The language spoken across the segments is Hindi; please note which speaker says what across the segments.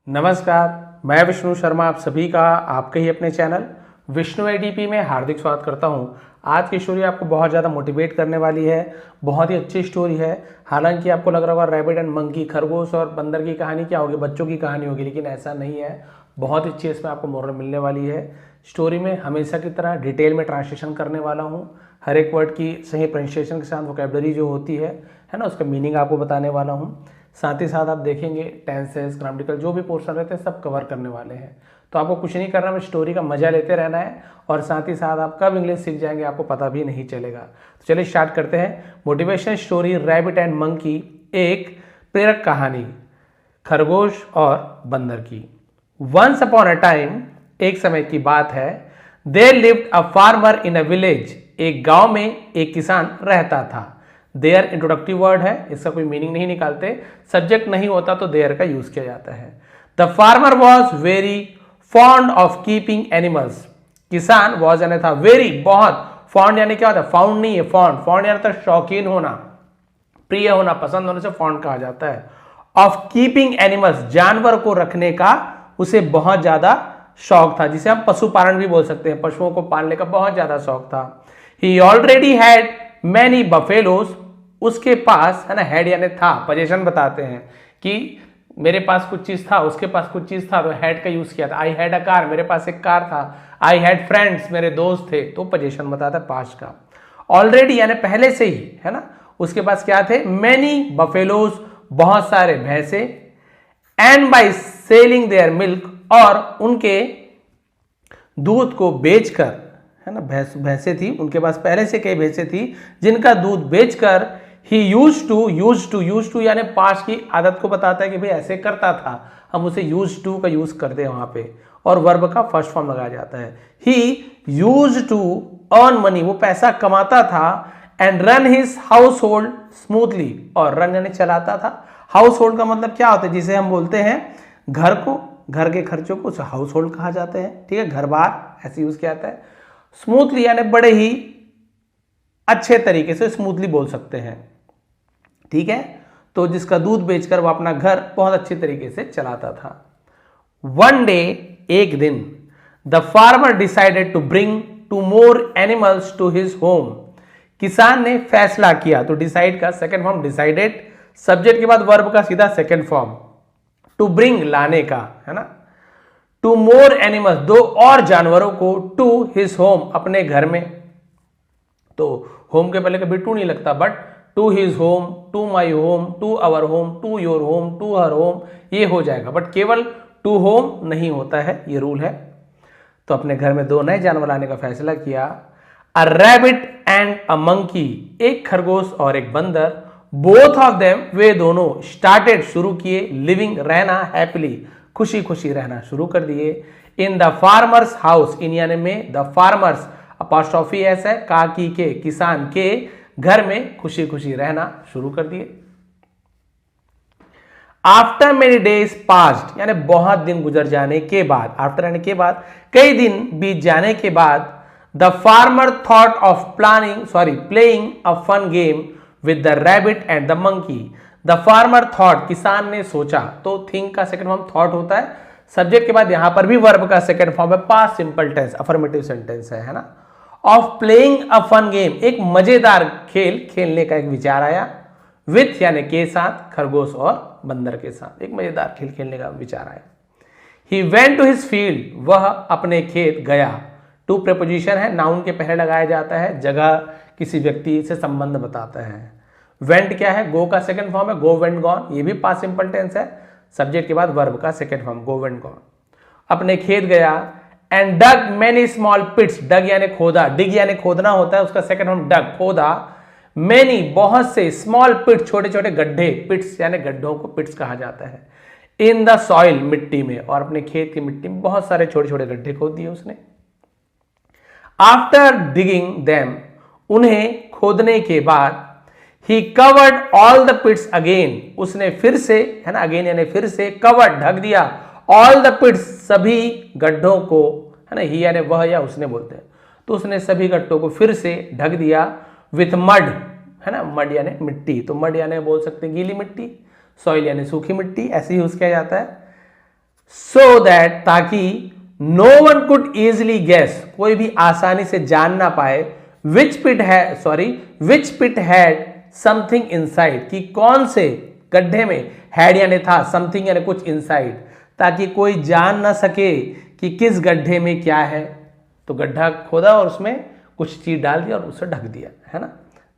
Speaker 1: नमस्कार, मैं विष्णु शर्मा आप सभी का आपके ही अपने चैनल विष्णु एडीपी में हार्दिक स्वागत करता हूं। आज की स्टोरी आपको बहुत ज़्यादा मोटिवेट करने वाली है। बहुत ही अच्छी स्टोरी है। हालांकि आपको लग रहा होगा रैबिट एंड मंकी, खरगोश और बंदर की कहानी क्या होगी, बच्चों की कहानी होगी, लेकिन ऐसा नहीं है। बहुत अच्छी इसमें आपको मोरल मिलने वाली है। स्टोरी में हमेशा की तरह डिटेल में ट्रांसलेशन करने वाला हूँ। हर एक वर्ड की सही प्रोनाउंसिएशन के साथ वोकैबुलरी जो होती है ना, उसका मीनिंग आपको बताने वाला हूँ। साथ ही साथ आप देखेंगे टेंसेस, ग्रामेटिकल जो भी पोर्शन रहते हैं सब कवर करने वाले हैं। तो आपको कुछ नहीं करना, बस स्टोरी का मजा लेते रहना है और साथ ही साथ आप कब इंग्लिश सीख जाएंगे आपको पता भी नहीं चलेगा। तो चलिए स्टार्ट करते हैं। Motivation story rabbit and monkey, एक प्रेरक कहानी खरगोश और बंदर की। वंस अपॉन अ टाइम, एक समय की बात है, there lived a farmer in a village, एक गांव में एक किसान रहता था। देयर इंट्रोडक्टिव वर्ड है, इसका कोई मीनिंग नहीं निकालते। सब्जेक्ट नहीं होता तो देयर का यूज किया जाता है। The farmer was very fond of keeping animals, किसान वॉज यानी था, वेरी बहुत, फॉन्ड यानी क्या होता है, फाउंड नहीं है, फॉन्ड, फॉन्ड यानी था शौकीन होना, प्रिय होना, पसंद होने से फॉन्ड कहा जाता है। ऑफ कीपिंग एनिमल्स, जानवर को रखने का उसे बहुत ज्यादा शौक था, जिसे हम पशुपालन भी बोल सकते हैं, पशुओं को पालने का बहुत ज्यादा शौक था। ही ऑलरेडी हैड मैनी बफेलोज, उसके पास है ना, हैड यानी था, पोजीशन बताते हैं कि मेरे पास कुछ चीज था, उसके पास कुछ चीज था, तो हैड का यूज किया था। आई हैड अ कार, मेरे पास एक कार था। आई हैड फ्रेंड्स, मेरे दोस्त थे, तो पोजीशन बताता है पास्ट का। ऑलरेडी यानी पहले से ही, है ना, उसके पास क्या थे, मैनी बफेलोज, बहुत सारे भैंसे, and by selling their milk, और उनके दूध को बेचकर, है ना, भैंसे थी उनके पास, पहले से कई भैंसे थी जिनका दूध बेचकर, ही यूज टू यानी पास्ट की आदत को बताता है कि भाई ऐसे करता था, हम उसे यूज टू का यूज करते हैं वहां पे, और वर्ब का फर्स्ट फॉर्म लगाया जाता है। ही यूज टू अर्न मनी, वो पैसा कमाता था, and run his house hold smoothly, और रन यानी चलाता था। हाउस होल्ड का मतलब क्या होता है, जिसे हम बोलते हैं घर को, घर के खर्चों को हाउस होल्ड कहा जाता है, ठीक है, घर बार ऐसे यूज किया जाता है। स्मूथली यानी बड़े ही अच्छे तरीके से, स्मूथली बोल सकते हैं, ठीक है। तो जिसका दूध बेचकर वो अपना घर बहुत अच्छे तरीके से चलाता था। वन डे, एक दिन, the farmer decided to bring 2 more animals to his home, किसान ने फैसला किया, तो डिसाइड का सेकेंड फॉर्म डिसाइडेड, सब्जेक्ट के बाद वर्ब का सीधा सेकेंड फॉर्म, टू ब्रिंग लाने का, है ना। 2 मोर एनिमल्स, 2 और जानवरों को, टू हिज होम, अपने घर में, तो होम के पहले कभी टू नहीं लगता, but to his home, to my home, to our home, to your home, to her home, ये हो जाएगा, बट केवल टू होम नहीं होता है, ये रूल है। तो अपने घर में 2 नए जानवर लाने का फैसला किया। A rabbit and a monkey, एक खरगोश और एक बंदर, बोथ ऑफ देम, वे दोनों, स्टार्टेड शुरू किए, लिविंग रहना, हैप्पीली खुशी खुशी रहना शुरू कर दिए, इन द फार्मर्स हाउस, इन यानी में, द फार्मर्स अपॉस्ट्रोफी एस है, काकी के, किसान के घर में खुशी खुशी रहना शुरू कर दिए। आफ्टर मेनी डेज पास्ड, यानी बहुत दिन गुजर जाने के बाद, आफ्टर यानी के बाद, कई दिन बीत जाने के बाद, the farmer thought of playing a fun game with the rabbit and the monkey. The farmer thought, किसान ने सोचा, तो थिंक का सेकंड फॉर्म थॉट होता है, सब्जेक्ट के बाद यहां पर भी वर्ब का सेकंड फॉर्म है, past simple tense, affirmative sentence है ना। Of playing a fun game, एक मजेदार खेल खेलने का एक विचार आया, विथ यानी के साथ, खरगोश और बंदर के साथ एक मजेदार खेल खेलने का विचार आया। He went to his field, वह अपने खेत गया, टू प्रीपोजिशन है, नाउन के पहले लगाया जाता है, जगह किसी व्यक्ति से संबंध बताता है। वेंट क्या है, गो का सेकंड फॉर्म है, गो वेंट गॉन, ये भी पास्ट सिंपल टेंस है, सब्जेक्ट के बाद वर्ब का second form, go went gone, अपने खेत गया। एंड डग मैनी स्मॉल पिट्स, डग यानी खोदा, डिग यानी खोदना होता है, उसका सेकंड फॉर्म डग, खोदा, मैनी बहुत से, स्मॉल पिट्स छोटे छोटे गड्ढे, पिट्स यानी गड्ढों को पिट्स कहा जाता है, इन द सॉइल मिट्टी में, और अपने खेत की मिट्टी में बहुत सारे छोटे छोटे गड्ढे खोद दिए उसने। आफ्टर डिगिंग देम, उन्हें खोदने के बाद, ही कवर्ड ऑल द पिट्स अगेन, उसने फिर से, है ना, अगेन यानी फिर से, कवर्ड ढक दिया, ऑल द पिट्स सभी गड्ढों को, है ना, ही यानी वह या उसने बोलते हैं, तो उसने सभी गड्ढों को फिर से ढक दिया, विथ मड, है ना, मड यानी मिट्टी, तो मड यानी बोल सकते हैं गीली मिट्टी, सॉइल यानी सूखी मिट्टी, ऐसे यूज किया जाता है। सो दैट, ताकि no one could easily guess, कोई भी आसानी से जान ना पाए, which pit had something inside, कि कौन से गड्ढे में, हैड यानी था, समथिंग यानी कुछ, इनसाइड, ताकि कोई जान ना सके कि किस गड्ढे में क्या है। तो गड्ढा खोदा और उसमें कुछ चीज डाल दिया और उसे ढक दिया, है ना।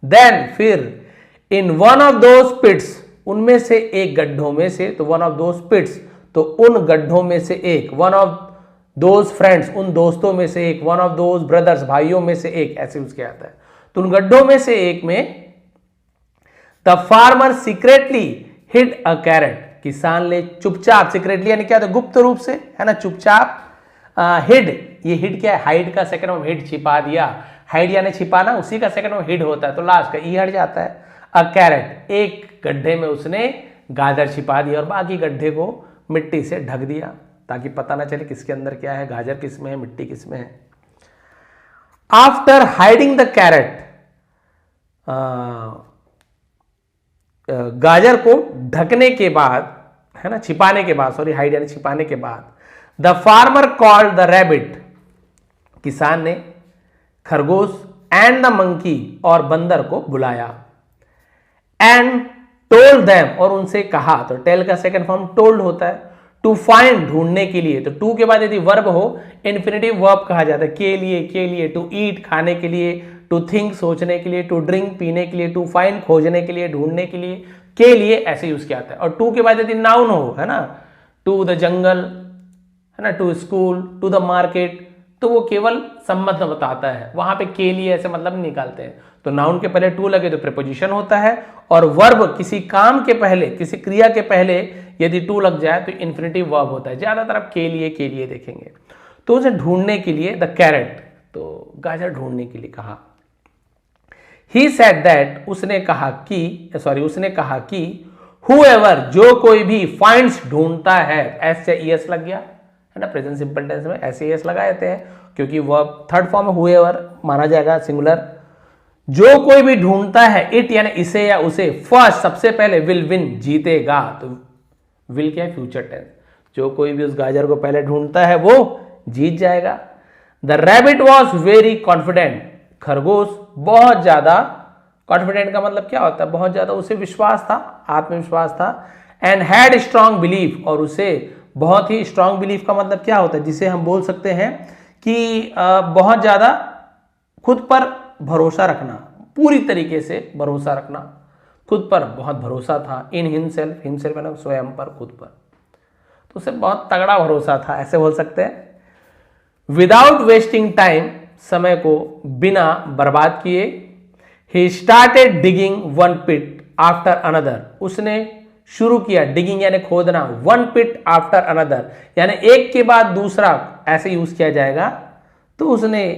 Speaker 1: देन फिर इन वन ऑफ दोज पिट्स, उनमें से एक गड्ढों में से, तो वन ऑफ दोज पिट्स, तो उन गड्ढों में से एक, वन ऑफ दोज फ्रेंड्स, उन दोस्तों में से एक, वन ऑफ दोज ब्रदर्स, भाइयों में से एक, ऐसे उसके आता है। तो उन गड्ढों में से एक में the farmer secretly hid a carrot, किसान ने चुपचाप, सीक्रेटली यानी क्या, तो गुप्त रूप से, है ना, चुपचाप, हिड, ये हिड क्या है, हाइड का सेकंड फॉर्म हिड, छिपा दिया, हाइड यानी छिपाना, उसी का सेकंड फॉर्म हिड होता है, तो लास्ट का ई हट जाता है। अ कैरेट, एक गड्ढे में उसने गाजर छिपा दिया और बाकी गड्ढे को मिट्टी से ढक दिया, ताकि पता ना चले किसके अंदर क्या है, गाजर किस में है, मिट्टी किस में है। आफ्टर हाइडिंग द कैरेट, गाजर को ढकने के बाद, है ना, छिपाने के बाद, सॉरी, हाइड यानी छिपाने के बाद, the farmer called the rabbit, किसान ने खरगोश, एंड द मंकी, और बंदर को बुलाया, एंड टोल्ड देम, और उनसे कहा, तो टेल का सेकंड फॉर्म टोल्ड होता है, टू फाइंड, ढूंढने के लिए, तो टू के बाद यदि वर्ब हो इन्फिनेटिव वर्ब कहा जाता है, के लिए, टू ईट, खाने के लिए, टू थिंक, सोचने के लिए, टू ड्रिंक, पीने के लिए, टू फाइंड, खोजने के लिए, ढूंढने के लिए ऐसे यूज किया जाता है। और टू के बाद यदि नाउन हो, है ना, टू द जंगल, है ना, to school, to the market, तो वो केवल संबंध बताता है, वहां पे के लिए ऐसे मतलब नहीं निकालते हैं। तो नाउन के पहले टू लगे तो प्रीपोजिशन होता है, और वर्ब किसी काम के पहले, किसी क्रिया के पहले यदि टू लग जाए तो इन्फिनेटिव वर्ब होता है। ज्यादातर आप के लिए देखेंगे। तो उसे ढूंढने के लिए, द कैरेट, तो गाजर ढूंढने के लिए कहा। ही सेड दैट, उसने कहा कि whoever, जो कोई भी, फाइंड्स, ढूंढता है, एस से ईएस लग गया, है ना, प्रेजेंट सिंपल टेंस में ऐसे ईएस लगा देते हैं, क्योंकि वर्ब थर्ड फॉर्म में whoever माना जाएगा, सिंगुलर। जो कोई भी ढूंढता है, इट यानी इसे या उसे, फर्स्ट सबसे पहले, विल विन, जीतेगा, तो विल क्या है, फ्यूचर टेंस, जो कोई भी उस गाजर को पहले ढूंढता है वो जीत जाएगा। The rabbit was very confident, खरगोश बहुत ज्यादा, कॉन्फिडेंट का मतलब क्या होता है, बहुत ज्यादा उसे विश्वास था, आत्मविश्वास था, एंड हैड स्ट्रॉन्ग बिलीफ, और उसे बहुत ही स्ट्रॉन्ग बिलीफ का मतलब क्या होता है, जिसे हम बोल सकते हैं कि बहुत ज्यादा खुद पर भरोसा रखना, पूरी तरीके से भरोसा रखना, खुद पर बहुत भरोसा था, इन हिमसेल्फ, मतलब स्वयं पर, खुद पर, तो उसे बहुत तगड़ा भरोसा था, ऐसे बोल सकते हैं। विदाउट वेस्टिंग टाइम, समय को बिना बर्बाद किए, he started digging one pit after another, उसने शुरू किया, डिगिंग यानी खोदना, वन पिट आफ्टर अनदर यानी एक के बाद दूसरा, ऐसे यूज किया जाएगा। तो उसने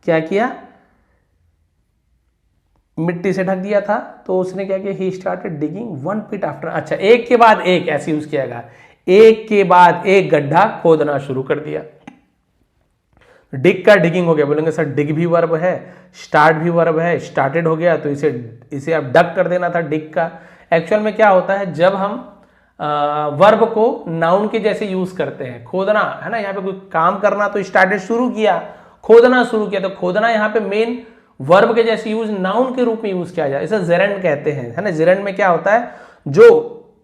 Speaker 1: क्या किया, मिट्टी से ढक दिया था, तो उसने क्या किया, he started digging one pit after, अच्छा, एक के बाद एक ऐसे यूज किया गया, एक के बाद एक गड्ढा खोदना शुरू कर दिया। डिग का डिगिंग हो गया, बोलेंगे सर डिग भी वर्ब है, स्टार्ट भी वर्ब है, स्टार्टेड हो गया, तो इसे अब डग कर देना था, डिग का। एक्चुअल में क्या होता है, जब हम वर्ब को नाउन के जैसे यूज करते हैं, खोदना, है ना, यहाँ पे कोई काम करना, तो स्टार्टेड शुरू किया, खोदना शुरू किया, तो खोदना यहाँ पे मेन वर्ब के जैसे यूज नाउन के रूप में यूज किया जाए, इसे जेरेंड कहते हैं, है ना। जेरेंड में क्या होता है, जो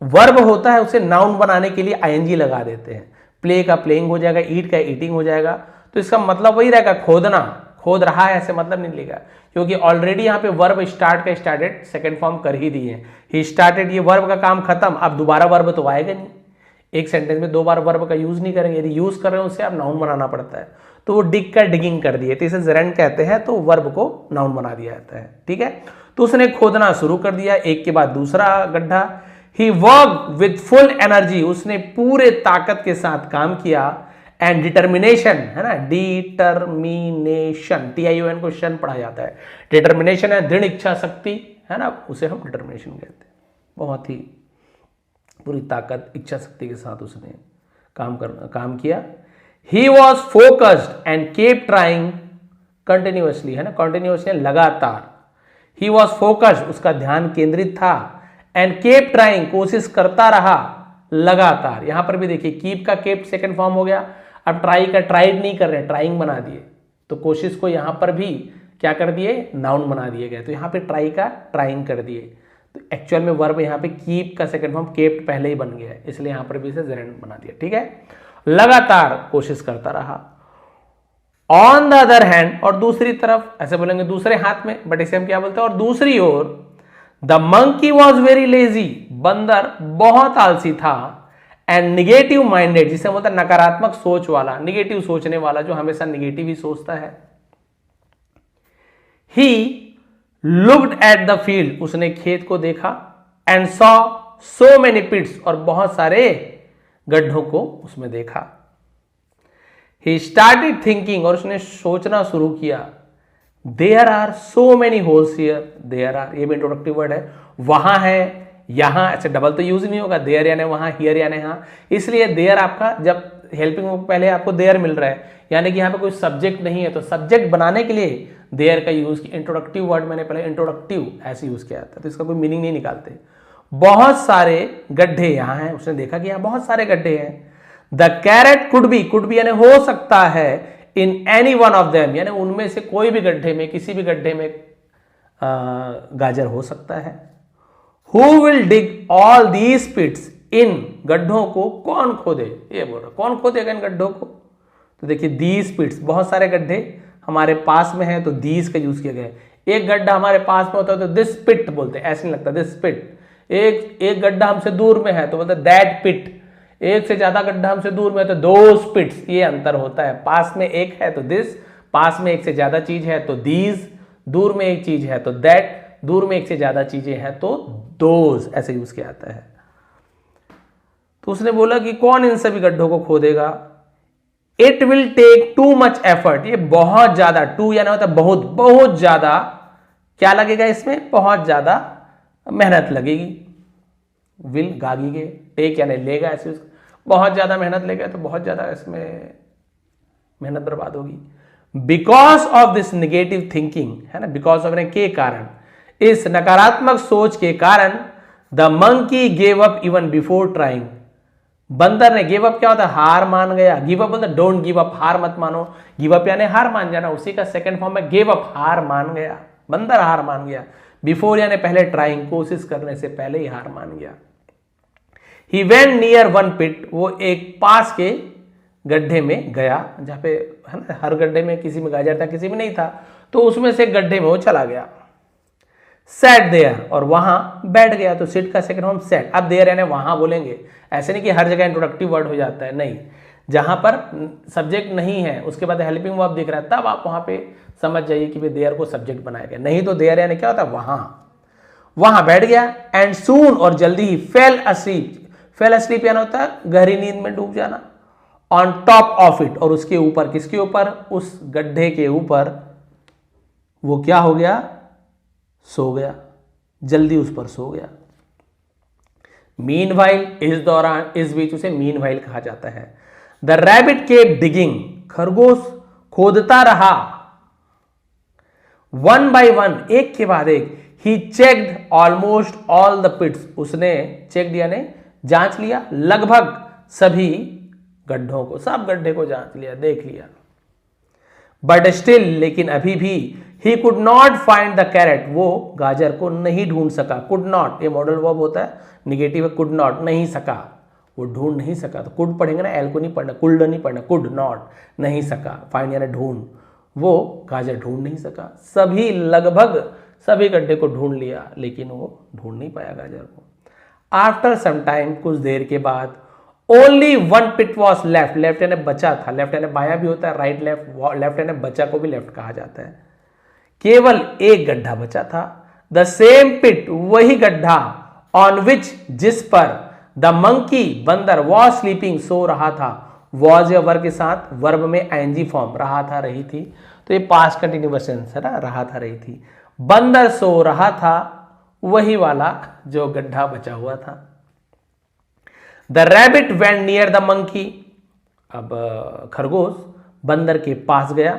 Speaker 1: वर्ब होता है उसे नाउन बनाने के लिए आईएनजी लगा देते हैं, प्ले का प्लेइंग हो जाएगा, ईट का ईटिंग हो जाएगा, तो इसका मतलब वही रहेगा, खोदना, खोद रहा है, ऐसे मतलब नहीं लेगा, क्योंकि ऑलरेडी यहाँ पे वर्ब स्टार्ट का स्टार्टेड सेकंड फॉर्म कर ही दिए हैं, ही स्टार्टेड, ये वर्ब का काम खत्म, अब दोबारा वर्ब तो आएगा नहीं, एक सेंटेंस में दो बार वर्ब का यूज नहीं करेंगे, यदि यूज कर रहे हैं उससे आप नाउन बनाना पड़ता है, तो वो डिग का डिगिंग कर दिए, तो इसे जेरेंड कहते हैं, तो वर्ब को नाउन बना दिया जाता है, ठीक है। तो उसने खोदना शुरू कर दिया, एक के बाद दूसरा गड्ढा। ही वर्क विद फुल एनर्जी, उसने पूरे ताकत के साथ काम किया, एंड डिटर्मिनेशन, है ना, डिटर्मिनेशन, TION को शन पढ़ा जाता है, डिटर्मिनेशन है दृढ़ इच्छा शक्ति, है ना, उसे हम डिटर्मिनेशन कहते हैं, बहुत ही पूरी ताकत, इच्छा शक्ति के साथ उसने काम किया। He was focused and kept trying continuously, है ना, कंटिन्यूअसली लगातार, ही वॉज फोकस्ड, उसका ध्यान केंद्रित था, एंड केप ट्राइंग, कोशिश करता रहा, लगातार। यहां पर भी देखिए कीप का केप्ट सेकंड फॉर्म हो गया। अब ट्राई का ट्राइड नहीं कर रहे, ट्राइंग बना दिए, तो कोशिश को यहां पर भी क्या कर दिए, नाउन बना दिए गए। तो यहां पे ट्राई का ट्राइंग कर दिए, तो एक्चुअल में वर्ब यहां पे कीप का सेकंड फॉर्म केप्ट पहले ही बन गया है, इसलिए यहां पर भी इसे जेरेंट बना दिया। ठीक है, लगातार कोशिश करता रहा। ऑन द अदर हैंड, और दूसरी तरफ, ऐसे बोलेंगे दूसरे हाथ में, बट इसे हम क्या बोलते हैं, और दूसरी ओर, the monkey was very lazy, बंदर बहुत आलसी था, एंड निगेटिव माइंडेड, जिसे बोलते हैं नकारात्मक सोच वाला, निगेटिव सोचने वाला, जो हमेशा निगेटिव ही सोचता है। He looked at the field, उसने खेत को देखा, एंड सॉ सो मेनी पिट्स, और बहुत सारे गड्ढों को उसमें देखा। ही स्टार्टेड थिंकिंग, और उसने सोचना शुरू किया, there are so many holes here, there are, ये भी इंट्रोडक्टिव वर्ड है, वहां है, यहां, ऐसे डबल तो यूज नहीं होगा, देयर यानी वहां, हियर यानी यहां, इसलिए देयर आपका जब हेल्पिंग वर्ब पहले आपको देयर मिल रहा है, यानी कि यहां पे कोई सब्जेक्ट नहीं है, तो सब्जेक्ट बनाने के लिए देयर का यूज, इंट्रोडक्टिव वर्ड मैंने पहले इंट्रोडक्टिव ऐसे यूज किया था, तो इसका कोई मीनिंग नहीं निकालते। बहुत सारे गड्ढे यहां हैं, उसने देखा कि यहां बहुत सारे गड्ढे हैं। द कैरेट कुड बी यानी हो सकता है, in any one of them, यानी उनमें से कोई भी गड्ढे में, किसी भी गड्ढे में गाजर हो सकता है। Who will dig all these pits, इन गड्ढों को कौन खोदे, ये बोल रहा, कौन खोदेगा इन गड्ढों को। तो देखिए दीज पिट्स, बहुत सारे गड्ढे हमारे पास में है, तो दीज का यूज किया गया है। एक गड्ढा हमारे पास में होता है तो दिस पिट बोलते हैं, ऐसे नहीं लगता, दिस पिट। एक गड्ढा हमसे दूर में है तो बोलते दैट पिट। एक से ज्यादा गड्ढा हमसे दूर में है तो दोस पिट्स, ये अंतर होता है। पास में एक है तो दिस, पास में एक से ज्यादा चीज है तो दीज, दूर में एक चीज है तो दैट, दूर में एक से ज्यादा चीजें हैं तो दोज, ऐसे यूज किया जाता है। तो उसने बोला कि कौन इन सभी गड्ढों को खोदेगा। It will take too much effort, ये बहुत ज्यादा, टू यानी होता है बहुत, बहुत ज्यादा क्या लगेगा इसमें, बहुत ज्यादा मेहनत लगेगी। विल गागीगे, टेक यानी लेगा, ऐसे बहुत ज्यादा मेहनत लेगा तो बहुत ज्यादा इसमें मेहनत बर्बाद होगी। Because of this negative thinking, है ना, बिकॉज ऑफ के कारण, इस नकारात्मक सोच के कारण, the monkey gave up even before trying, बंदर ने, गिव अप क्या होता है, हार मान गया। गिव अप बोलता डोंट गिव अप, हार मत मानो, गिव अप यानी हार मान जाना, उसी का सेकंड फॉर्म है गिव अप, हार मान गया, बंदर हार मान गया। बिफोर यानी पहले, ट्राइंग कोशिश करने से पहले ही हार मान गया। ही वेंट नियर वन पिट, वो एक पास के गड्ढे में गया, जहां पे है ना, हर गड्ढे में किसी में गाजर था किसी में नहीं था, तो उसमें से गड्ढे में वो चला गया। सैट देयर, और वहां बैठ गया, तो सिट का सेकंड फॉर्म सेट। अब देयर यानी वहां बोलेंगे, ऐसे नहीं कि हर जगह इंट्रोडक्टिव वर्ड हो जाता है, नहीं, जहां पर सब्जेक्ट नहीं है उसके बाद हेल्पिंग वर्ब दिख रहा है, तब आप वहां पे समझ जाइए कि भाई देयर को सब्जेक्ट बनाया गया, नहीं तो देयर यानी क्या होता है, वहां बैठ गया। एंड सून, और जल्दी ही, फेल अस्लीप, फेल अस्लीप यानी होता है गहरी नींद में डूब जाना। ऑन टॉप ऑफ इट, और उसके ऊपर, किसके ऊपर, उस गड्ढे के ऊपर वो क्या हो गया, सो गया, जल्दी उस पर सो गया। मीनवाइल, इस दौरान, इस बीच उसे मीनवाइल कहा जाता है। द रैबिट केप डिगिंग, खरगोश खोदता रहा। वन बाय वन, एक के बाद एक। ही चेक्ड ऑलमोस्ट ऑल द पिट्स, उसने चेक यानी जांच लिया, लगभग सभी गड्ढों को, सब गड्ढे को जांच लिया, देख लिया। बट स्टिल, लेकिन अभी भी, he could not find the carat, वो गाजर को नहीं ढूंढ सका। कुड नॉट, ये मॉडल वर्ब होता है, निगेटिव है, कुड नॉट, नहीं सका, वो ढूंढ नहीं सका। तो कुड पढ़ेंगे ना, एल को नहीं पढ़ना, कुल्ड नहीं पढ़ना, कुड नॉट, नहीं सका, फाइंड यानी ढूंढ, वो गाजर ढूंढ नहीं सका। सभी, लगभग सभी गड्ढे को ढूंढ लिया, लेकिन वो ढूंढ नहीं पाया गाजर को। आफ्टर सम टाइम, कुछ देर के बाद, only one pit was left, left यानी बचा था, लेफ्ट यानी बाया भी होता है, राइट लेफ्ट, लेफ्ट यानी बचा को भी लेफ्ट कहा जाता है। केवल एक गड्ढा बचा था। द सेम पिट, वही गड्ढा, ऑन विच, जिस पर, द मंकी, बंदर, वॉज स्लीपिंग, सो रहा था। वॉज या वर्ब के साथ, वर्ब में आईएनजी फॉर्म, रहा था, रही थी, तो ये पास्ट कंटिन्यूअस टेंस है ना, रहा था, रही थी। बंदर सो रहा था, वही वाला जो गड्ढा बचा हुआ था। The rabbit went near the monkey, अब खरगोश बंदर के पास गया।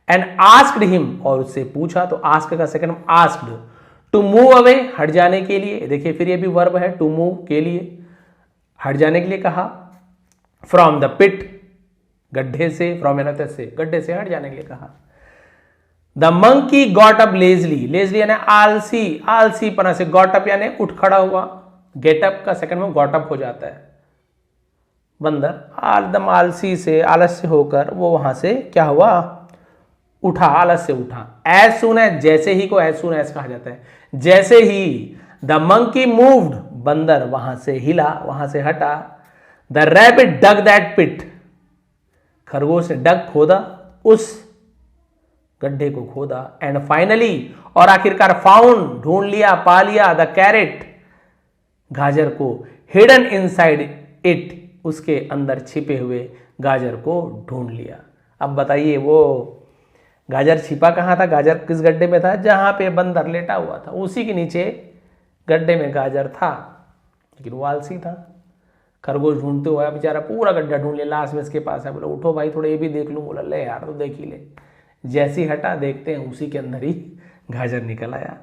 Speaker 1: एंड आस्क्ड हिम, और उससे पूछा, तो आस्क का second asked, to move away, हट जाने के लिए। देखिए फिर ये भी वर्ब है, टू मूव के लिए, हट जाने के लिए कहा। फ्रॉम द पिट, गड्ढे से, फ्रॉम यानी से, गड्ढे से हट जाने के लिए कहा। The monkey got up Leslie, Leslie यानी आलसी, आलसी पना से, गॉट अप यानी उठ खड़ा हुआ, गेटअप का सेकंड में गॉट अप हो जाता है। बंदर एकदम आलसी से, आलस से होकर वो वहां से क्या हुआ, उठा, आलस से उठा। एज सुन एज, जैसे ही को एज सुन एज कहा जाता है, जैसे ही। द मंकी मूव्ड, बंदर वहां से हिला, वहां से हटा। द रैबिट डग दैट पिट, खरगोश ने डग खोदा, उस गड्ढे को खोदा। एंड फाइनली, और आखिरकार, फाउंड ढूंढ लिया, पा लिया, द कैरेट गाजर को, हिडन इनसाइड इट, उसके अंदर छिपे हुए गाजर को ढूंढ लिया। अब बताइए वो गाजर छिपा कहां था, गाजर किस गड्ढे में था, जहां पे बंदर लेटा हुआ था, उसी के नीचे गड्ढे में गाजर था, लेकिन वो आलसी था। खरगोश ढूंढते हुए बेचारा पूरा गड्ढा ढूंढ लिया, लास्ट में इसके पास है, बोला उठो भाई थोड़ा ये भी देख लूं। बोला ले यार तो देख ही ले। जैसी हटा, देखते हैं उसी के अंदर ही गाजर निकल आया।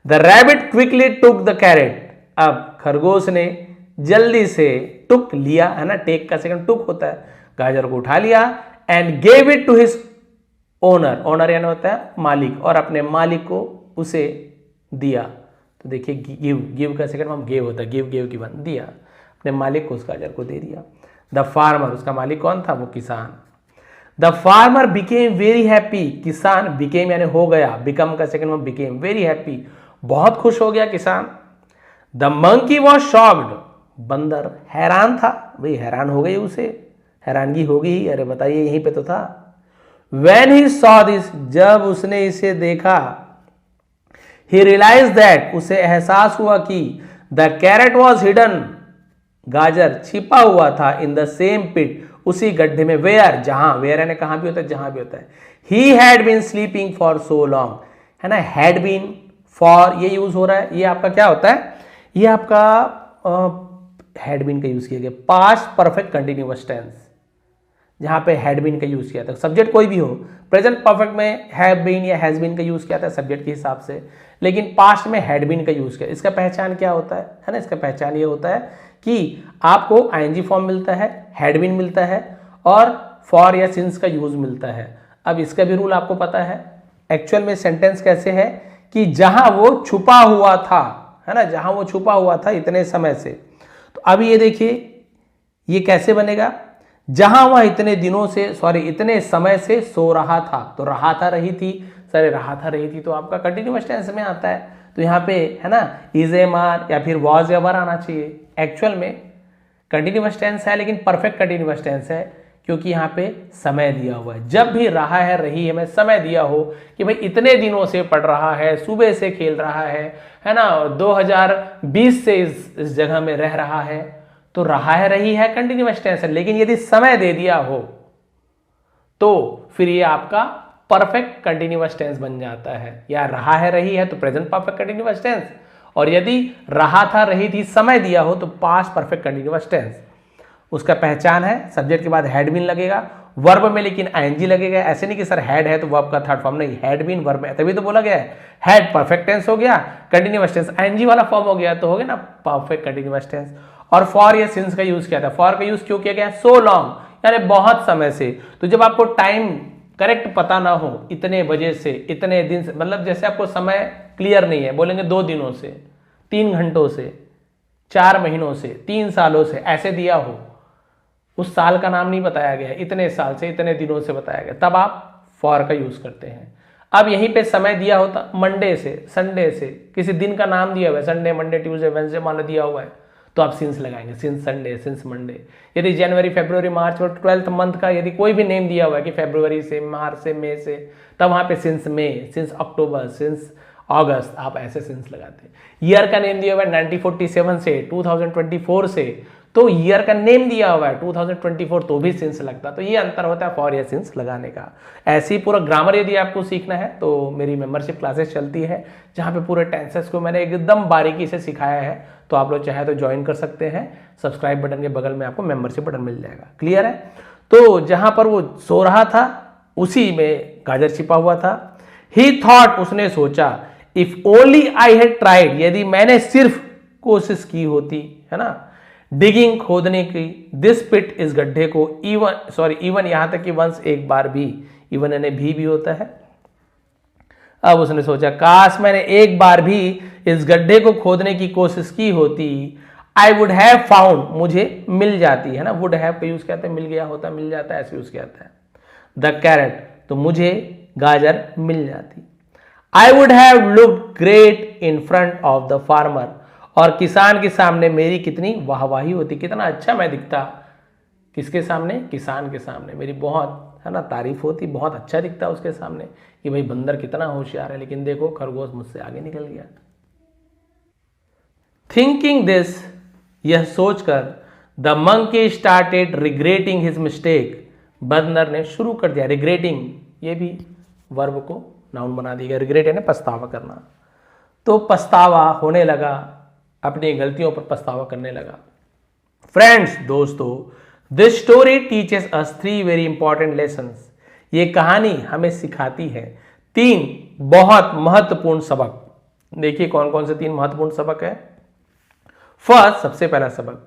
Speaker 1: The rabbit quickly took the carat, अब खरगोश ने जल्दी से टुक लिया, है ना, टेक का सेकंड टुक होता है, गाजर को उठा लिया। And gave it to his owner, owner यानी होता है मालिक, और अपने मालिक को उसे दिया। तो देखिए गिव, गिव का सेकंड हम गेव होता है, गिव गेव गिवन, दिया, अपने मालिक को उस गाजर को दे दिया। द फार्मर, उसका मालिक कौन था, वो किसान। The farmer became very happy, किसान, बिकेम यानी हो गया, बिकम का सेकंड में बिकेम, वेरी हैप्पी, बहुत खुश हो गया किसान। द मंकी वॉज शॉक्ड, बंदर हैरान था, भाई हैरान हो गई, उसे हैरानगी हो गई, अरे बताइए यहीं पे तो था। When he saw this, जब उसने इसे देखा, he realized that, उसे एहसास हुआ कि the carrot was hidden, गाजर छिपा हुआ था, in the same pit, उसी गड्ढे में, where, जहां, where यानी कहां भी होता है, जहां भी होता है। he had been sleeping for so long, है ना, had been, for ये यूज हो रहा है, ये आपका क्या होता है, ये आपका had been का यूज किया गया, पास्ट परफेक्ट कंटिन्यूअस टेंस, जहां पे हैड बीन का यूज किया था, सब्जेक्ट कोई भी हो। प्रेजेंट परफेक्ट में हैव बीन या हैज बीन का यूज किया था सब्जेक्ट के हिसाब से, लेकिन पास्ट में हैड बीन का यूज किया। इसका पहचान क्या होता है ना, इसका पहचान ये होता है कि आपको आईएनजी फॉर्म मिलता है, हैड बीन मिलता है, और फॉर या सिंस का यूज मिलता है। अब इसका भी रूल आपको पता है। एक्चुअल में सेंटेंस कैसे है कि जहां वो छुपा हुआ था, है ना, जहां वो छुपा हुआ था इतने समय से। तो अब ये देखिए ये कैसे बनेगा, जहां वह इतने दिनों से, सॉरी इतने समय से सो रहा था, तो रहा था रही थी, सर रहा था रही थी तो आपका कंटिन्यूअस टेंस में आता है। तो यहाँ पे है ना इज एम आर या फिर वॉज एवर आना चाहिए। एक्चुअल में कंटिन्यूअस टेंस है, लेकिन परफेक्ट कंटिन्यूअस टेंस है, क्योंकि यहाँ पे समय दिया हुआ है। जब भी रहा है रही है में समय दिया हो कि भाई इतने दिनों से पढ़ रहा है, सुबह से खेल रहा है ना, 2020 से इस जगह में रह रहा है, तो रहा है रही है कंटिन्यूअस टेंस है। लेकिन यदि समय दे दिया हो तो फिर ये आपका परफेक्ट कंटिन्यूअस टेंस बन जाता है। या रहा है रही है तो प्रेजेंट परफेक्ट कंटिन्यूअस टेंस, और यदि रहा था रही थी समय दिया हो तो पास्ट परफेक्ट कंटिन्यूअस टेंस। उसका पहचान है, सब्जेक्ट के बाद हैड बीन लगेगा, वर्ब में लेकिन आईएनजी लगेगा। ऐसे नहीं कि सर हैड है तो वर्ब का थर्ड फॉर्म, नहीं, हैड बीन वर्ब में, तभी तो बोला गया है हैड परफेक्ट टेंस हो गया, कंटिन्यूअस टेंस आईएनजी वाला फॉर्म हो गया, तो हो गया ना परफेक्ट कंटिन्यूअस टेंस। और फॉर या सिंस का यूज किया था, फॉर का यूज क्यों किया गया, सो लॉन्ग यानी बहुत समय से। तो जब आपको टाइम करेक्ट पता ना हो, इतने बजे से इतने दिन से, मतलब जैसे आपको समय क्लियर नहीं है, बोलेंगे 2 दिनों से, 3 घंटों से, 4 महीनों से, 3 सालों से, ऐसे दिया हो, उस साल का नाम नहीं बताया गया, इतने साल से इतने दिनों से बताया गया, तब आप फॉर का यूज करते हैं। अब यहीं पे समय दिया होता मंडे से, संडे से, किसी दिन का नाम दिया हुआ है, संडे, मंडे, ट्यूसडे, वेडनेसडे मान लो दिया हुआ है, तो आप सिंस लगाएंगे, सिंस संडे, सिंस मंडे। यदि जनवरी, फरवरी, मार्च और 12th मंथ का यदि कोई भी नेम दिया हुआ है कि फरवरी से, मार्च से, मई से, तब वहां पे सिंस मई, सिंस अक्टूबर, सिंस अगस्त, आप ऐसे सिंस लगाते हैं। ईयर का नेम दिया हुआ है 1947 से 2024 से, तो ईयर का नेम दिया हुआ है 2024, तो भी सिंस लगता। तो ये अंतर होता है फॉर या सिंस लगाने का। ऐसे ही पूरा ग्रामर यदि आपको सीखना है तो मेरी मेंबरशिप क्लासेस चलती है, जहां पे पूरे टेंसेस को मैंने एकदम बारीकी से सिखाया है, तो आप लोग चाहे तो ज्वाइन कर सकते हैं। सब्सक्राइब बटन के बगल में आपको मेंबरशिप बटन मिल जाएगा। क्लियर है। तो जहां पर वो सो रहा था उसी में गाजर छिपा हुआ था। ही थॉट, उसने सोचा, if only I had tried, यदि मैंने सिर्फ कोशिश की होती, है ना, डिगिंग खोदने की, दिस पिट इस गड्ढे को, इवन यहां तक कि वंस एक बार भी, इवन यानी भी होता है। अब उसने सोचा काश मैंने एक बार भी इस गड्ढे को खोदने की कोशिश की होती, आई वुड हैव फाउंड, मुझे मिल जाती है ना, वुड हैव का यूज कहते हैं, मिल गया होता, मिल जाता है, ऐसे यूज कहता है। द कैरेट, तो मुझे गाजर मिल जाती। I would have looked great in front of the farmer, और किसान के सामने मेरी कितनी वाहवाही होती, कितना अच्छा मैं दिखता, किसके सामने, किसान के सामने मेरी बहुत है ना तारीफ होती, बहुत अच्छा दिखता उसके सामने कि भाई बंदर कितना होशियार है, लेकिन देखो खरगोश मुझसे आगे निकल गया। थिंकिंग दिस, यह सोचकर, the monkey started regretting his mistake, बंदर ने शुरू कर दिया, रिग्रेटिंग ये भी वर्ब को नाउन बना दिया, रिग्रेट है ना पछतावा करना, तो पछतावा होने लगा, अपनी गलतियों पर पछतावा करने लगा। फ्रेंड्स, दोस्तों, this story teaches us 3 very important lessons, ये कहानी हमें सिखाती है 3 बहुत महत्वपूर्ण सबक। देखिए कौन कौन से 3 महत्वपूर्ण सबक है। फर्स्ट, सबसे पहला सबक,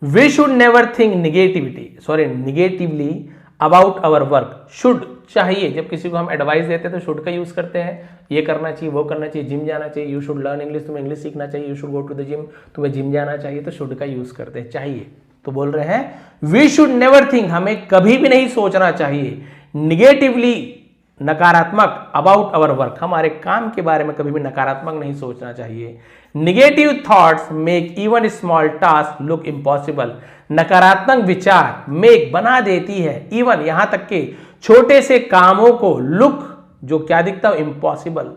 Speaker 1: we should never think negatively about our work. Should चाहिए, जब किसी को हम एडवाइस देते हैं तो शुड का यूज करते हैं, ये करना चाहिए, वो करना चाहिए, जिम जाना चाहिए, यू शुड लर्न इंग्लिश, तुम्हें इंग्लिश सीखना चाहिए, you should go to the gym, तुम्हें जिम जाना चाहिए, तो शुड का यूज करते हैं, चाहिए। तो बोल रहे हैं वी शुड नेवर थिंक, हमें कभी भी नहीं सोचना चाहिए, निगेटिवली नकारात्मक, अबाउट आवर वर्क, हमारे काम के बारे में कभी भी नकारात्मक नहीं सोचना चाहिए। Negative thoughts make even small task look impossible, नकारात्मक विचार मेक बना देती है इवन यहां तक के छोटे से कामों को लुक, जो क्या दिखता है, इम्पॉसिबल,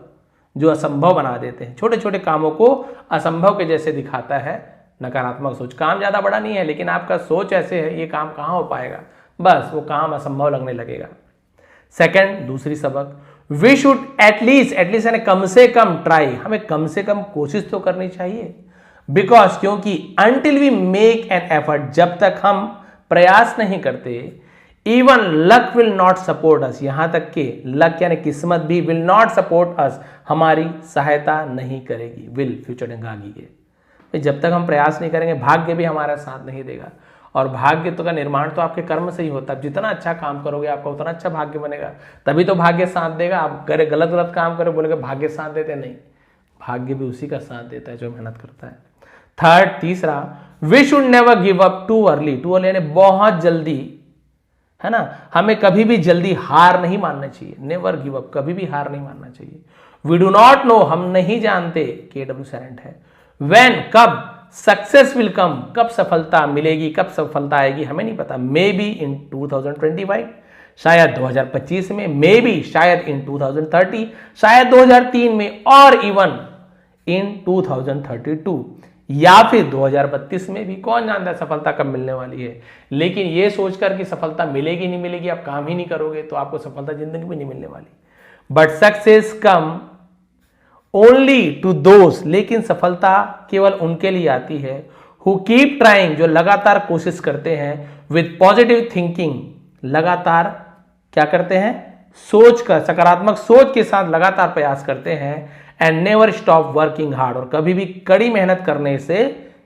Speaker 1: जो असंभव बना देते हैं, छोटे छोटे कामों को असंभव के जैसे दिखाता है नकारात्मक सोच। काम ज्यादा बड़ा नहीं है, लेकिन आपका सोच ऐसे है, ये काम कहां हो पाएगा, बस वो काम असंभव लगने लगेगा। सेकंड, दूसरी सबक, वी शुड एटलीस्ट यानी कम से कम ट्राई, हमें कम से कम कोशिश तो करनी चाहिए, बिकॉज क्योंकि until we make an effort, जब तक हम प्रयास नहीं करते, even luck will not support us, यहां तक कि लक यानी किस्मत भी विल नॉट सपोर्ट अस, हमारी सहायता नहीं करेगी। विल फ्यूचर टेंस के, जब तक हम प्रयास नहीं करेंगे भाग्य भी हमारा साथ नहीं देगा, और भाग्य तो का निर्माण तो आपके कर्म से ही होता है। जितना अच्छा काम करोगे आपका उतना अच्छा भाग्य बनेगा, तभी तो भाग्य साथ देगा। आप करे गलत काम करे बोलेगे भाग्य साथ देते, नहीं, भाग्य भी उसी का साथ देता है जो मेहनत करता है। थर्ड, तीसरा, we should never give up too early यानी बहुत जल्दी, है ना, हमें कभी भी जल्दी हार नहीं मानना चाहिए। नेवर गिव अप, कभी भी हार नहीं मानना चाहिए। वी डू नॉट नो, हम नहीं जानते, KW साइलेंट है। व्हेन, कब, सक्सेस विल कम, कब सफलता मिलेगी, कब सफलता आएगी, हमें नहीं पता। मे बी इन 2025, शायद 2025 में, मे बी शायद इन 2030, शायद 2003 में, और इवन इन 2032 या फिर 2032 में भी, कौन जानता है सफलता कब मिलने वाली है। लेकिन ये सोचकर कि सफलता मिलेगी नहीं मिलेगी, आप काम ही नहीं करोगे तो आपको सफलता जिंदगी में नहीं मिलने वाली। But success come only to दोस्त, लेकिन सफलता केवल उनके लिए आती है, हु कीप ट्राइंग, जो लगातार कोशिश करते हैं, विद पॉजिटिव थिंकिंग, लगातार क्या करते हैं, सोच कर, सकारात्मक सोच के साथ लगातार प्रयास करते हैं, and never stop working hard, और कभी भी कड़ी मेहनत करने से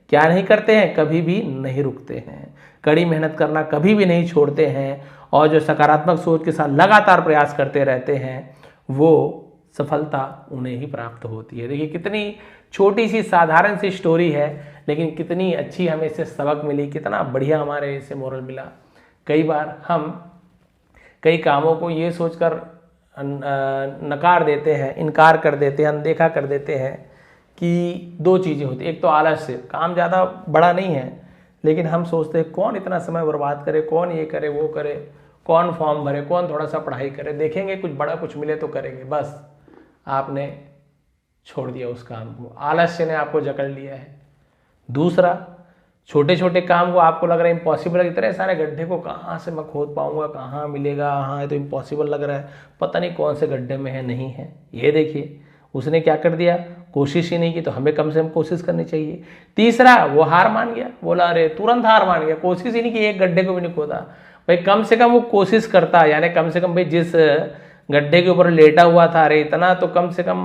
Speaker 1: क्या नहीं करते हैं, कभी भी नहीं रुकते हैं, कड़ी मेहनत करना कभी भी नहीं छोड़ते हैं, और जो सकारात्मक सोच के साथ लगातार प्रयास करते रहते हैं वो सफलता उन्हें ही प्राप्त होती है। देखिए कितनी छोटी सी साधारण सी स्टोरी है, लेकिन कितनी अच्छी हमें इससे सबक मिली, कितना बढ़िया हमारे इससे मोरल मिला। कई बार हम कई कामों को ये सोचकर नकार देते हैं, इनकार कर देते हैं, अनदेखा कर देते हैं कि 2 चीज़ें होती हैं। एक तो आलस से, काम ज़्यादा बड़ा नहीं है, लेकिन हम सोचते हैं कौन इतना समय बर्बाद करे, कौन ये करे वो करे, कौन फॉर्म भरे, कौन थोड़ा सा पढ़ाई करे, देखेंगे कुछ बड़ा कुछ मिले तो करेंगे, बस आपने छोड़ दिया उस काम को, आलस्य ने आपको जकड़ लिया है। दूसरा, छोटे छोटे काम को आपको लग रहा है इम्पॉसिबल है, इतने सारे गड्ढे को कहाँ से मैं खोद पाऊंगा, कहाँ मिलेगा, हाँ ये तो इम्पॉसिबल लग रहा है, पता नहीं कौन से गड्ढे में है, नहीं है। ये देखिए उसने क्या कर दिया, कोशिश ही नहीं की, तो हमें कम से कम कोशिश करनी चाहिए। तीसरा, वो हार मान गया, बोला अरे तुरंत हार मान गया, कोशिश ही नहीं की, एक गड्ढे को भी नहीं खोदा। भाई कम से कम वो कोशिश करता, यानी कम से कम भाई जिस गड्ढे के ऊपर लेटा हुआ था, अरे इतना तो कम से कम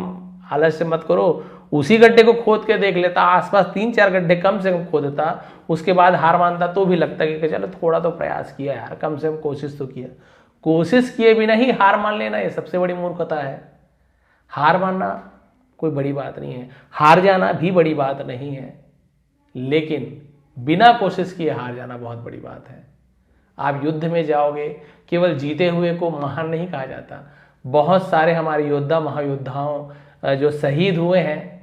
Speaker 1: आलस्य मत करो, उसी गड्ढे को खोद के देख लेता, आसपास 3-4 गड्ढे कम से कम खोदता, उसके बाद हार मानता तो भी लगता कि चलो थोड़ा तो प्रयास किया यार, कम से कम कोशिश तो किया। कोशिश किए बिना ही हार मान लेना ये सबसे बड़ी मूर्खता है। हार मानना कोई बड़ी बात नहीं है, हार जाना भी बड़ी बात नहीं है, लेकिन बिना कोशिश किए हार जाना बहुत बड़ी बात है। आप युद्ध में जाओगे, केवल जीते हुए को महान नहीं कहा जाता। बहुत सारे हमारे योद्धा महायोद्धाओं जो शहीद हुए हैं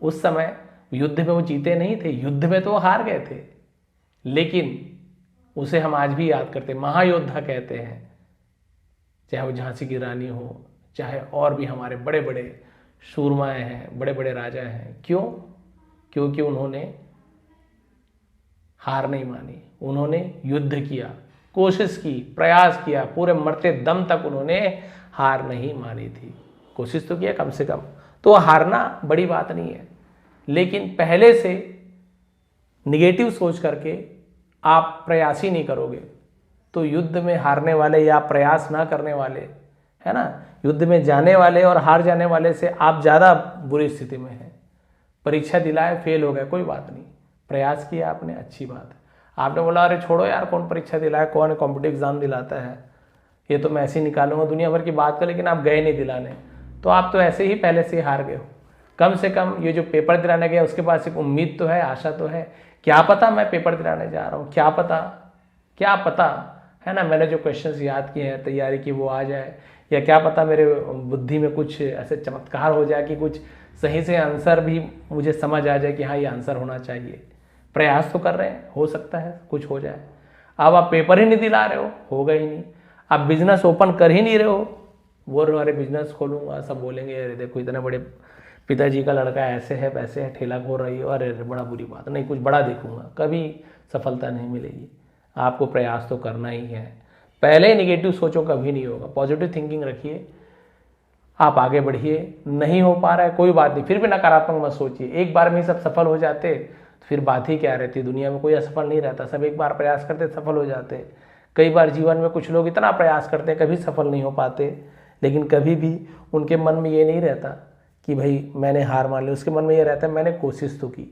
Speaker 1: उस समय युद्ध में वो जीते नहीं थे, युद्ध में तो वो हार गए थे, लेकिन उसे हम आज भी याद करते, महायोद्धा कहते हैं। चाहे वो झांसी की रानी हो, चाहे और भी हमारे बड़े बड़े सूरमाएँ हैं, बड़े बड़े राजा हैं। क्यों? क्योंकि उन्होंने हार नहीं मानी, उन्होंने युद्ध किया, कोशिश की, प्रयास किया, पूरे मरते दम तक उन्होंने हार नहीं मानी थी। कोशिश तो किया कम से कम, तो हारना बड़ी बात नहीं है। लेकिन पहले से निगेटिव सोच करके आप प्रयास ही नहीं करोगे तो युद्ध में हारने वाले या प्रयास ना करने वाले, है ना, युद्ध में जाने वाले और हार जाने वाले से आप ज़्यादा बुरी स्थिति में हैं। परीक्षा दिलाए, फेल हो गए, कोई बात नहीं, प्रयास किया आपने, अच्छी बात है। आपने बोला अरे छोड़ो यार, कौन परीक्षा दिलाए, कौन कॉम्पिटिटिव एग्जाम दिलाता है, ये तो मैं ऐसे ही निकालूंगा, दुनिया भर की बात कर, लेकिन आप गए नहीं दिलाने, तो आप तो ऐसे ही पहले से ही हार गए हो। कम से कम ये जो पेपर दिलाने गया उसके पास एक उम्मीद तो है, आशा तो है, क्या पता मैं पेपर दिलाने जा रहा हूँ, क्या पता, है ना, मैंने जो क्वेश्चंस याद किए हैं, तैयारी की, वो आ जाए, या क्या पता मेरे बुद्धि में कुछ ऐसे चमत्कार हो जाए कि कुछ सही से आंसर भी मुझे समझ आ जाए कि हाँ ये आंसर होना चाहिए। प्रयास तो कर रहे हैं, हो सकता है कुछ हो जाए। अब आप पेपर ही नहीं दिला रहे हो, होगा ही नहीं। आप बिजनेस ओपन कर ही नहीं रहे हो, बोल रहे हो अरे बिजनेस खोलूंगा, सब बोलेंगे अरे देखो इतने बड़े पिताजी का लड़का ऐसे है वैसे है, ठेला खोल रही हो, अरे बड़ा बुरी बात नहीं, कुछ बड़ा देखूंगा, कभी सफलता नहीं मिलेगी। आपको प्रयास तो करना ही है। पहले निगेटिव सोचो, कभी नहीं होगा, पॉजिटिव थिंकिंग रखिए, आप आगे बढ़िए। नहीं हो पा रहा है कोई बात नहीं, फिर भी नकारात्मक मत सोचिए। एक बार में ही सब सफल हो जाते तो फिर बात ही क्या रहती, दुनिया में कोई असफल नहीं रहता, सब एक बार प्रयास करते सफल हो जाते। कई बार जीवन में कुछ लोग इतना प्रयास करते हैं, कभी सफल नहीं हो पाते, लेकिन कभी भी उनके मन में ये नहीं रहता कि भाई मैंने हार मान ली, उसके मन में ये रहता है मैंने कोशिश तो की,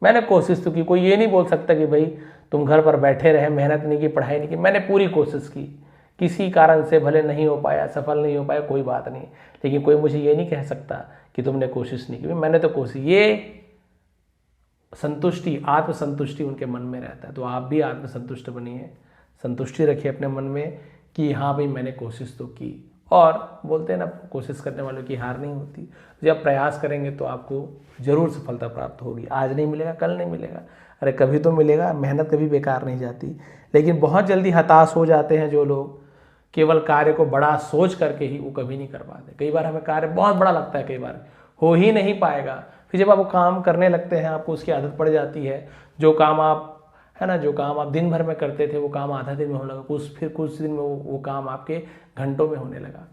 Speaker 1: मैंने कोशिश तो की। कोई ये नहीं बोल सकता कि भाई तुम घर पर बैठे रहे, मेहनत नहीं की, पढ़ाई नहीं की, मैंने पूरी कोशिश की, किसी कारण से भले नहीं हो पाया, सफल नहीं हो पाया, कोई बात नहीं, लेकिन कोई मुझे ये नहीं कह सकता कि तुमने कोशिश नहीं की, मैंने तो कोशिश। ये संतुष्टि, आत्मसंतुष्टि उनके मन में रहता है। तो आप भी आत्मसंतुष्ट बनिए, संतुष्टि रखिए अपने मन में कि हाँ भाई मैंने कोशिश तो की। और बोलते हैं ना, कोशिश करने वालों की हार नहीं होती। जब प्रयास करेंगे तो आपको जरूर सफलता प्राप्त होगी। आज नहीं मिलेगा, कल नहीं मिलेगा, अरे कभी तो मिलेगा, मेहनत कभी बेकार नहीं जाती। लेकिन बहुत जल्दी हताश हो जाते हैं जो लोग, केवल कार्य को बड़ा सोच करके ही वो कभी नहीं कर पाते। कई बार हमें कार्य बहुत बड़ा लगता है, कई बार हो ही नहीं पाएगा, फिर जब आप वो काम करने लगते हैं आपको उसकी आदत पड़ जाती है। जो काम आप, है ना, जो काम आप दिन भर में करते थे वो काम आधा दिन में होने लगा, फिर कुछ दिन में वो काम आपके घंटों में होने लगा।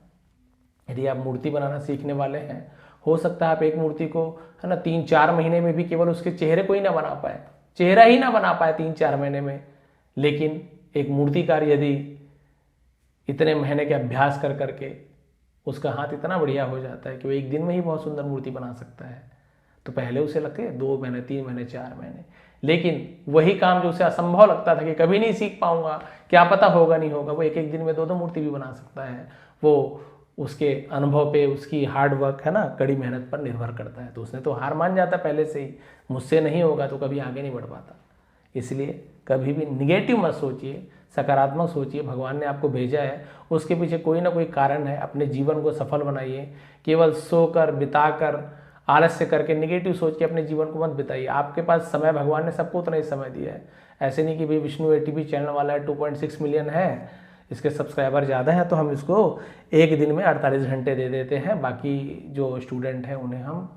Speaker 1: यदि आप मूर्ति बनाना सीखने वाले हैं, हो सकता है आप एक मूर्ति को, है ना, 3-4 महीने में भी केवल उसके चेहरे को ही ना बना पाए, चेहरा ही ना बना पाए 3-4 महीने में। लेकिन एक मूर्तिकार यदि इतने महीने के अभ्यास कर करके उसका हाथ इतना बढ़िया हो जाता है कि वो एक दिन में ही बहुत सुंदर मूर्ति बना सकता है, तो पहले उसे लगते हैं 2 महीने, 3 महीने, 4 महीने। लेकिन वही काम जो उसे असंभव लगता था कि कभी नहीं सीख पाऊंगा, क्या पता होगा नहीं होगा, वो एक दिन में 2-2 मूर्ति भी बना सकता है। वो उसके अनुभव पे, उसकी हार्ड वर्क, है ना, कड़ी मेहनत पर निर्भर करता है। तो उसने तो हार मान जाता पहले से ही, मुझसे नहीं होगा, तो कभी आगे नहीं बढ़ पाता। इसलिए कभी भी निगेटिव मत सोचिए, सकारात्मक सोचिए। भगवान ने आपको भेजा है, उसके पीछे कोई ना कोई कारण है। अपने जीवन को सफल बनाइए। केवल सोकर, बिताकर, आलस्य करके, निगेटिव सोच के अपने जीवन को मत बिताइए। आपके पास समय, भगवान ने सबको उतना ही समय दिया है। ऐसे नहीं कि भाई विष्णु एटीपी चैनल वाला है, 2.6 मिलियन है, इसके सब्सक्राइबर ज़्यादा हैं तो हम इसको एक दिन में 48 घंटे दे देते हैं, बाकी जो स्टूडेंट हैं उन्हें हम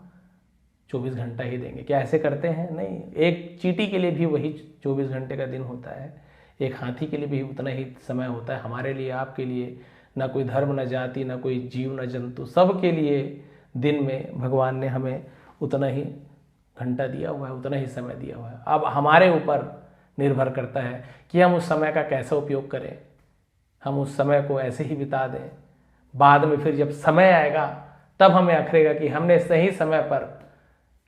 Speaker 1: 24 घंटा ही देंगे। क्या ऐसे करते हैं? नहीं। एक चींटी के लिए भी वही 24 घंटे का दिन होता है, एक हाथी के लिए भी उतना ही समय होता है। हमारे लिए, आपके लिए, ना कोई धर्म, न जाति, ना कोई जीव, न जंतु, सब के लिए दिन में भगवान ने हमें उतना ही घंटा दिया हुआ है, उतना ही समय दिया हुआ है। अब हमारे ऊपर निर्भर करता है कि हम उस समय का कैसा उपयोग करें। हम उस समय को ऐसे ही बिता दें, बाद में फिर जब समय आएगा तब हमें अखरेगा कि हमने सही समय पर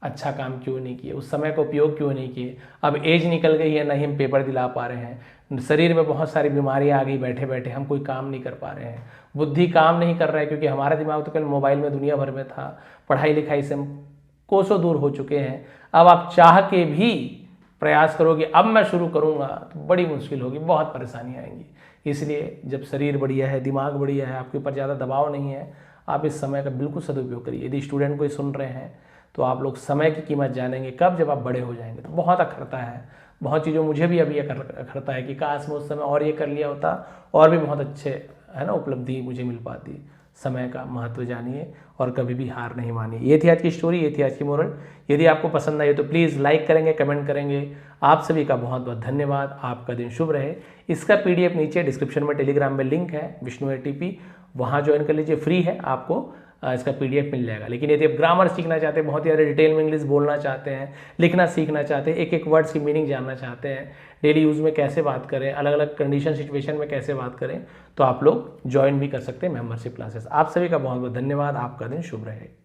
Speaker 1: अच्छा काम क्यों नहीं किए, उस समय का उपयोग क्यों नहीं किए। अब एज निकल गई है, नहीं हम पेपर दिला पा रहे हैं, शरीर में बहुत सारी बीमारियां आ गई, बैठे बैठे हम कोई काम नहीं कर पा रहे हैं, बुद्धि काम नहीं कर रहा है, क्योंकि हमारा दिमाग तो कल मोबाइल में दुनिया भर में था, पढ़ाई लिखाई से हम कोसों दूर हो चुके हैं। अब आप चाह के भी प्रयास करोगे अब मैं शुरू करूँगा तो बड़ी मुश्किल होगी, बहुत परेशानी आएंगी। इसलिए जब शरीर बढ़िया है, दिमाग बढ़िया है, आपके ऊपर ज़्यादा दबाव नहीं है, आप इस समय का बिल्कुल सदुपयोग करिए। यदि स्टूडेंट कोई सुन रहे हैं तो आप लोग समय की कीमत जानेंगे कब, जब आप बड़े हो जाएंगे। तो बहुत अखरता है, बहुत चीज़ों मुझे भी अभी अखरता है कि काश मैं उस समय और ये कर लिया होता और भी बहुत अच्छे है ना उपलब्धि मुझे मिल पाती। समय का महत्व जानिए और कभी भी हार नहीं मानिए। ये थी आज की स्टोरी, ये थी आज की मोरल। यदि आपको पसंद आई तो प्लीज़ लाइक करेंगे, कमेंट करेंगे। आप सभी का बहुत बहुत धन्यवाद। आपका दिन शुभ रहे। इसका PDF नीचे डिस्क्रिप्शन में टेलीग्राम में लिंक है, विष्णु ATP, वहाँ ज्वाइन कर लीजिए, फ्री है, आपको इसका PDF मिल जाएगा। लेकिन यदि आप ग्रामर सीखना चाहते हैं, बहुत ही ज़्यादा डिटेल में इंग्लिश बोलना चाहते हैं, लिखना सीखना चाहते हैं, एक एक वर्ड्स की मीनिंग जानना चाहते हैं, डेली यूज़ में कैसे बात करें, अलग अलग कंडीशन सिचुएशन में कैसे बात करें, तो आप लोग ज्वाइन भी कर सकते हैं मेंबरशिप क्लासेस। आप सभी का बहुत बहुत धन्यवाद। आपका दिन शुभ रहे।